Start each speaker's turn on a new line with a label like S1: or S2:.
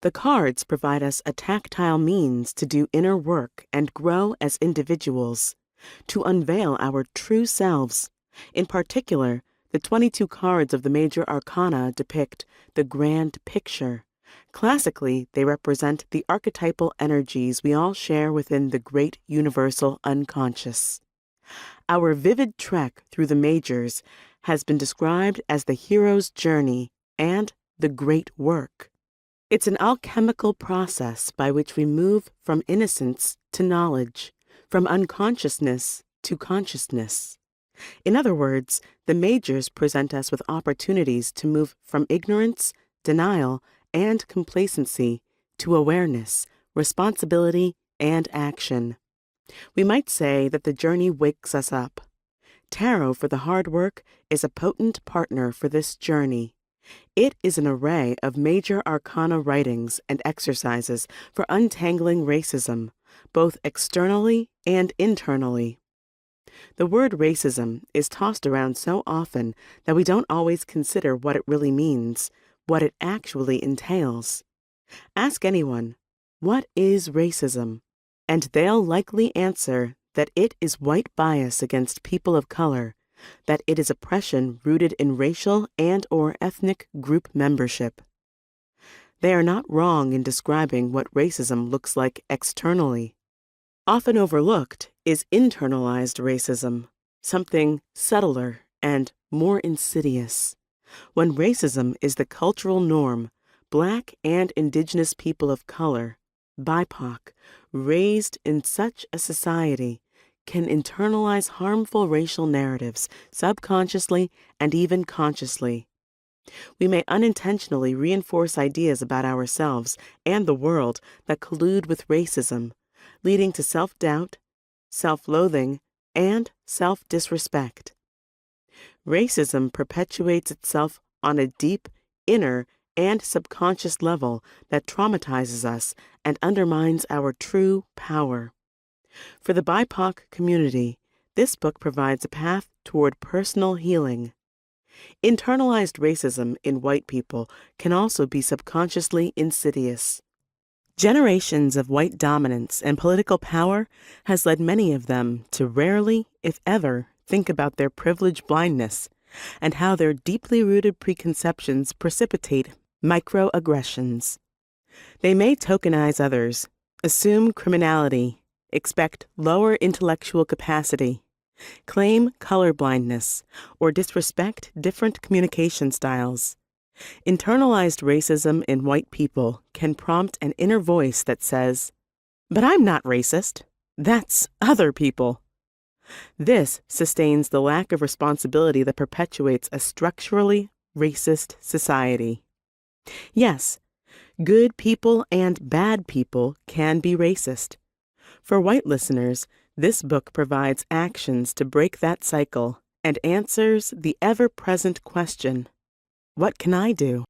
S1: The cards provide us a tactile means to do inner work and grow as individuals, to unveil our true selves. In particular, the 22 cards of the Major Arcana depict the grand picture. Classically, they represent the archetypal energies we all share within the great universal unconscious. Our vivid trek through the majors has been described as the hero's journey and the great work. It's an alchemical process by which we move from innocence to knowledge, from unconsciousness to consciousness. In other words, the majors present us with opportunities to move from ignorance, denial, and complacency to awareness, responsibility, and action. We might say that the journey wakes us up. Tarot for the hard work is a potent partner for this journey. It is an array of Major Arcana writings and exercises for untangling racism, both externally and internally. The word racism is tossed around so often that we don't always consider what it really means, what it actually entails. Ask anyone, what is racism? And they'll likely answer that it is white bias against people of color, that it is oppression rooted in racial and/or ethnic group membership. They are not wrong in describing what racism looks like externally. Often overlooked is internalized racism, something subtler and more insidious. When racism is the cultural norm, Black and Indigenous people of color, BIPOC, raised in such a society, can internalize harmful racial narratives subconsciously and even consciously. We may unintentionally reinforce ideas about ourselves and the world that collude with racism, leading to self-doubt, self-loathing, and self-disrespect. Racism perpetuates itself on a deep, inner, and subconscious level that traumatizes us and undermines our true power. For the BIPOC community, this book provides a path toward personal healing. Internalized racism in white people can also be subconsciously insidious. Generations of white dominance and political power has led many of them to rarely, if ever, think about their privilege blindness and how their deeply rooted preconceptions precipitate microaggressions. They may tokenize others, assume criminality, expect lower intellectual capacity, claim colorblindness, or disrespect different communication styles. Internalized racism in white people can prompt an inner voice that says, "But I'm not racist. That's other people." This sustains the lack of responsibility that perpetuates a structurally racist society. Yes, good people and bad people can be racist. For white listeners, this book provides actions to break that cycle and answers the ever-present question, what can I do?